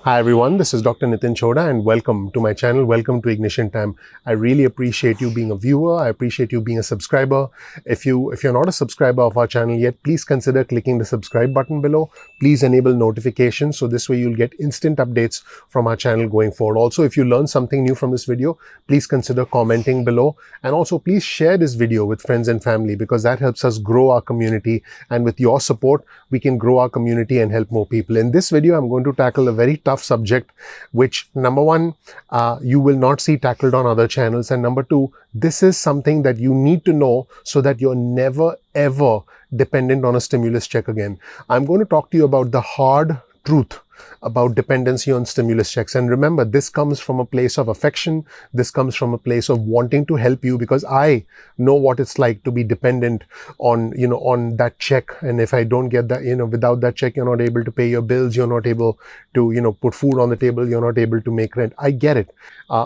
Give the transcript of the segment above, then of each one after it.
Hi everyone, this is Dr. Nitin Chhoda and welcome to my channel. Welcome to Ignition Time. I really appreciate you being a viewer. I appreciate you being a subscriber. If you're not a subscriber of our channel yet, please consider clicking the subscribe button below. Please enable notifications so this way you'll get instant updates from our channel going forward. Also, if you learn something new from this video, please consider commenting below, and also please share this video with friends and family because that helps us grow our community, and with your support we can grow our community and help more people. In this video, I'm going to tackle a very tough subject, which number one, you will not see tackled on other channels, and number two, this is something that you need to know so that you're never ever dependent on a stimulus check again. I'm going to talk to you about the hard truth about dependency on stimulus checks. And remember, this comes from a place of affection. This comes from a place of wanting to help you, because I know what it's like to be dependent on, on that check. And if I don't get that, without that check, you're not able to pay your bills. You're not able to, put food on the table. You're not able to make rent. I get it.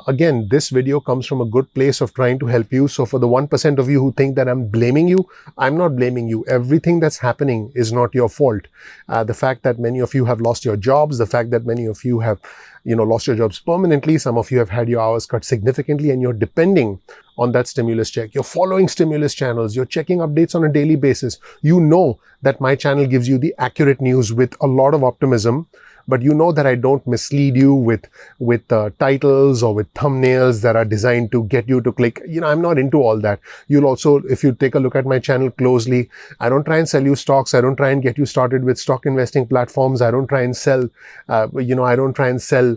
Again, this video comes from a good place of trying to help you. So for the 1% of you who think that I'm blaming you, I'm not blaming you. Everything that's happening is not your fault. The fact that many of you have lost your jobs, the fact that many of you have, lost your jobs permanently, some of you have had your hours cut significantly, and you're depending on that stimulus check. You're following stimulus channels. You're checking updates on a daily basis. You know that my channel gives you the accurate news with a lot of optimism. But you know that I don't mislead you with titles or with thumbnails that are designed to get you to click. I'm not into all that. You'll also, if you take a look at my channel closely, I don't try and sell you stocks. I don't try and get you started with stock investing platforms. I don't try and sell, I don't try and sell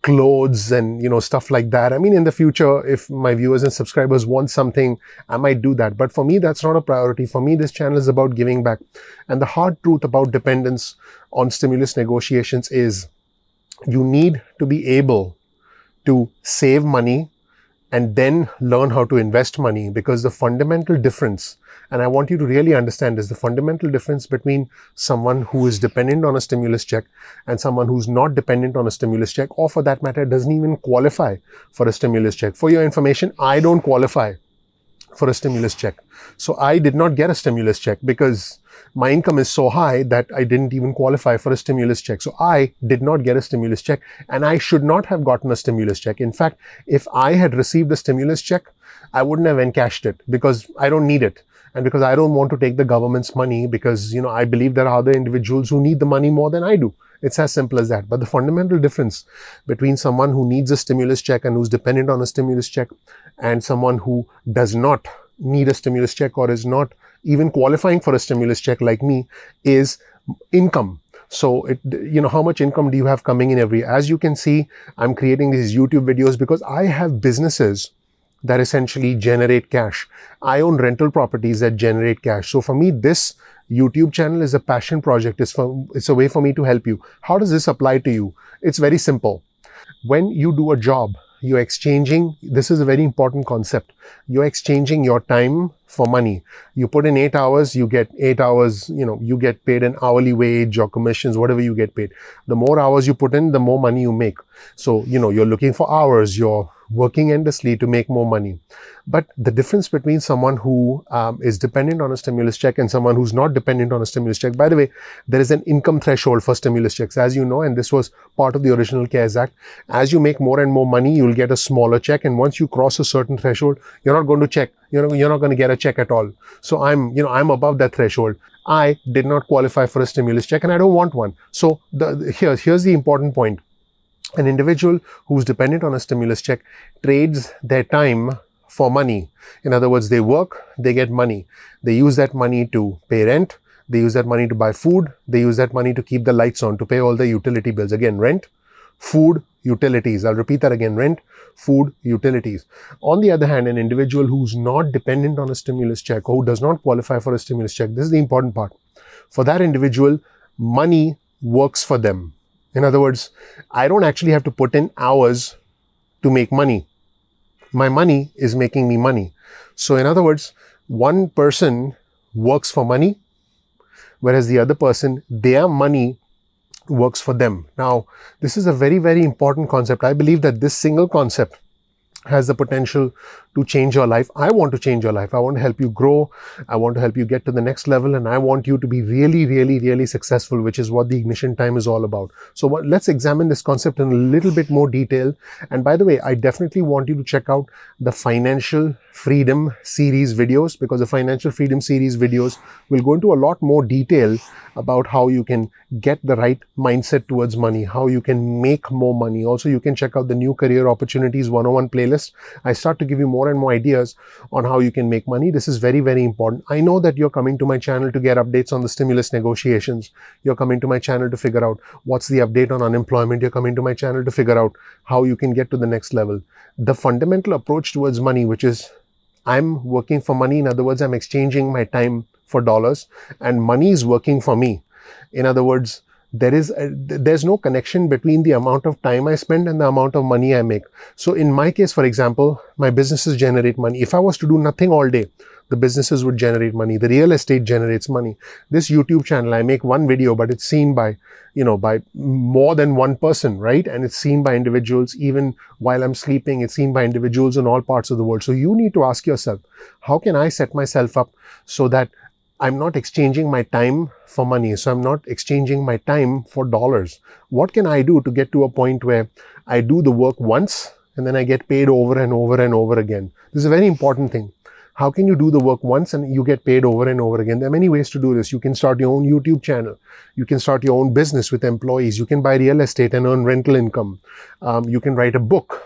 clothes and, stuff like that. I mean, in the future, if my viewers and subscribers want something, I might do that. But for me, that's not a priority. For me, this channel is about giving back. And the hard truth about dependence on stimulus negotiations is you need to be able to save money and then learn how to invest money, because the fundamental difference, and I want you to really understand, is the fundamental difference between someone who is dependent on a stimulus check and someone who's not dependent on a stimulus check, or for that matter, doesn't even qualify for a stimulus check. For your information, I don't qualify for a stimulus check. So I did not get a stimulus check because my income is so high that I didn't even qualify for a stimulus check. So I did not get a stimulus check, and I should not have gotten a stimulus check. In fact, if I had received a stimulus check, I wouldn't have encashed it because I don't need it. And because I don't want to take the government's money, because, I believe there are other individuals who need the money more than I do. It's as simple as that. But the fundamental difference between someone who needs a stimulus check and who's dependent on a stimulus check and someone who does not need a stimulus check or is not even qualifying for a stimulus check like me is income. So, how much income do you have coming in every year? As you can see, I'm creating these YouTube videos because I have businesses that essentially generate cash. I own rental properties that generate cash. So for me, this YouTube channel is a passion project. It's a way for me to help you. How does this apply to you? It's very simple. When you do a job, you're exchanging, this is a very important concept. You're exchanging your time for money. You put in 8 hours, you get 8 hours, you get paid an hourly wage or commissions, whatever you get paid. The more hours you put in, the more money you make. So, you're looking for hours, you're working endlessly to make more money. But the difference between someone who is dependent on a stimulus check and someone who's not dependent on a stimulus check, by the way, there is an income threshold for stimulus checks, as you know, and this was part of the original CARES Act. As you make more and more money, you'll get a smaller check. And once you cross a certain threshold, you're not going to check. You're not going to get a check at all. So I'm above that threshold. I did not qualify for a stimulus check and I don't want one. So here's the important point. An individual who's dependent on a stimulus check trades their time for money. In other words, they work, they get money. They use that money to pay rent. They use that money to buy food. They use that money to keep the lights on, to pay all the utility bills. Again, rent, food, utilities. I'll repeat that again. Rent, food, utilities. On the other hand, an individual who's not dependent on a stimulus check, or who does not qualify for a stimulus check, this is the important part. For that individual, money works for them. In other words, I don't actually have to put in hours to make money. My money is making me money. So in other words, one person works for money, whereas the other person, their money works for them. Now, this is a very, very important concept. I believe that this single concept has the potential to change your life. I want to change your life. I want to help you grow. I want to help you get to the next level. And I want you to be really, really, really successful, which is what the Ignition Time is all about. So let's examine this concept in a little bit more detail. And by the way, I definitely want you to check out the Financial Freedom series videos, because the Financial Freedom series videos will go into a lot more detail about how you can get the right mindset towards money, how you can make more money. Also, you can check out the New Career Opportunities 101 playlist. I start to give you more and more ideas on how you can make money. This is very, very important. I know that you're coming to my channel to get updates on the stimulus negotiations. You're coming to my channel to figure out what's the update on unemployment. You're coming to my channel to figure out how you can get to the next level. The fundamental approach towards money, which is I'm working for money. In other words, I'm exchanging my time for dollars, and money is working for me. In other words, there's no connection between the amount of time I spend and the amount of money I make. So in my case, for example, my businesses generate money. If I was to do nothing all day, the businesses would generate money. The real estate generates money. This YouTube channel, I make one video, but it's seen by more than one person, right? And it's seen by individuals. Even while I'm sleeping, it's seen by individuals in all parts of the world. So you need to ask yourself, how can I set myself up so that I'm not exchanging my time for money? So I'm not exchanging my time for dollars. What can I do to get to a point where I do the work once and then I get paid over and over and over again? This is a very important thing. How can you do the work once and you get paid over and over again? There are many ways to do this. You can start your own YouTube channel. You can start your own business with employees. You can buy real estate and earn rental income. You can write a book.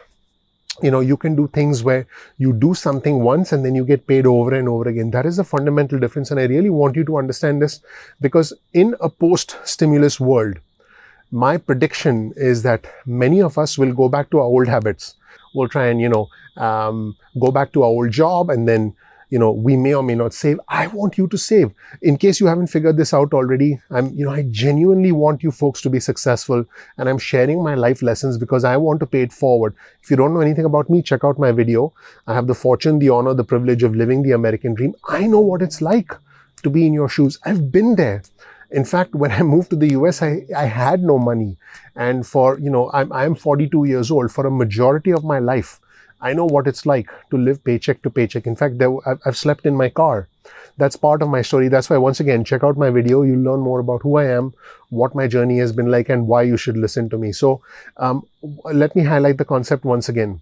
You can do things where you do something once and then you get paid over and over again. That is the fundamental difference. And I really want you to understand this, because in a post-stimulus world, my prediction is that many of us will go back to our old habits. We'll try and, go back to our old job, and then, we may or may not save. I want you to save. In case you haven't figured this out already, I genuinely want you folks to be successful, and I'm sharing my life lessons because I want to pay it forward. If you don't know anything about me, check out my video. I have the fortune, the honor, the privilege of living the American dream. I know what it's like to be in your shoes. I've been there. In fact, when I moved to the US, I had no money. And I'm 42 years old. For a majority of my life, I know what it's like to live paycheck to paycheck. In fact, I've slept in my car. That's part of my story. That's why, once again, check out my video. You'll learn more about who I am, what my journey has been like, and why you should listen to me. So let me highlight the concept once again.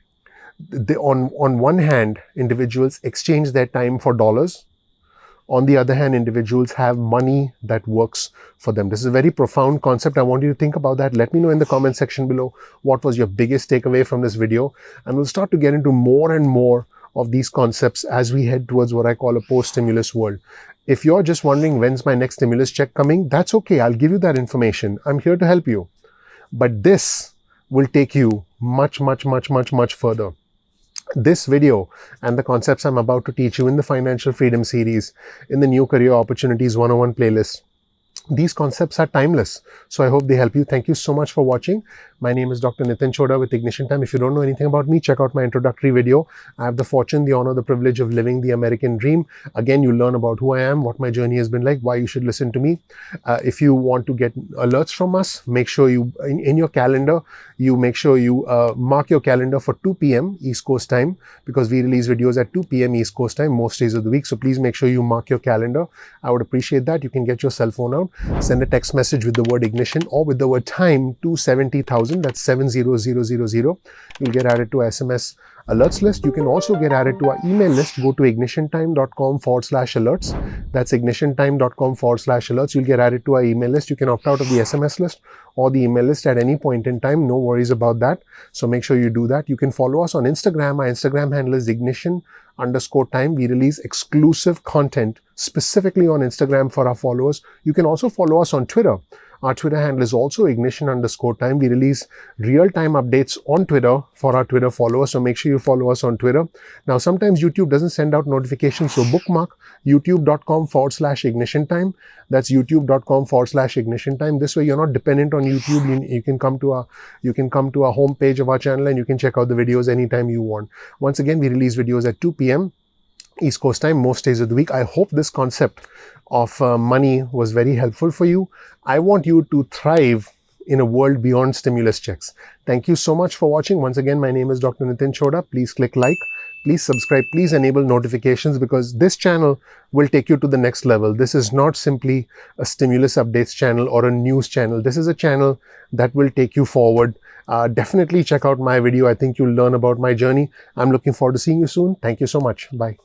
On one hand, individuals exchange their time for dollars. On the other hand, individuals have money that works for them. This is a very profound concept. I want you to think about that. Let me know in the comment section below what was your biggest takeaway from this video. And we'll start to get into more and more of these concepts as we head towards what I call a post-stimulus world. If you're just wondering when's my next stimulus check coming, that's okay. I'll give you that information. I'm here to help you. But this will take you much, much, much, much, much further. This video and the concepts I'm about to teach you in the Financial Freedom series, in the New Career Opportunities 101 playlist, these concepts are timeless. So I hope they help you. Thank you so much for watching. My name is Dr. Nitin Chhoda with Ignition Time. If you don't know anything about me, check out my introductory video. I have the fortune, the honor, the privilege of living the American dream. Again, you learn about who I am, what my journey has been like, why you should listen to me. If you want to get alerts from us, make sure you, in your calendar, you make sure you mark your calendar for 2 p.m. East Coast time, because we release videos at 2 p.m. East Coast time most days of the week. So please make sure you mark your calendar. I would appreciate that. You can get your cell phone out, send a text message with the word ignition or with the word time to 70,000. That's 70000. You'll get added to SMS alerts list. You can also get added to our email list. Go to ignitiontime.com/alerts. That's ignitiontime.com/alerts. You'll get added to our email list. You can opt out of the SMS list or the email list at any point in time. No worries about that. So make sure you do that. You can follow us on Instagram. Our Instagram handle is ignition_time. We release exclusive content specifically on Instagram for our followers. You can also follow us on Twitter. Our Twitter handle is also ignition_time. We release real-time updates on Twitter for our Twitter followers. So make sure you follow us on Twitter. Now, sometimes YouTube doesn't send out notifications. So bookmark youtube.com/ignition_time. That's youtube.com/ignition_time. This way, you're not dependent on YouTube. You can come to our homepage of our channel and you can check out the videos anytime you want. Once again, we release videos at 2 p.m. East Coast time most days of the week. I hope this concept of money was very helpful for you. I want you to thrive in a world beyond stimulus checks. Thank you so much for watching. Once again, my name is Dr. Nitin Chhoda. Please click like, please subscribe, please enable notifications, because this channel will take you to the next level. This is not simply a stimulus updates channel or a news channel. This is a channel that will take you forward. Definitely check out my video. I think you'll learn about my journey. I'm looking forward to seeing you soon. Thank you so much. Bye.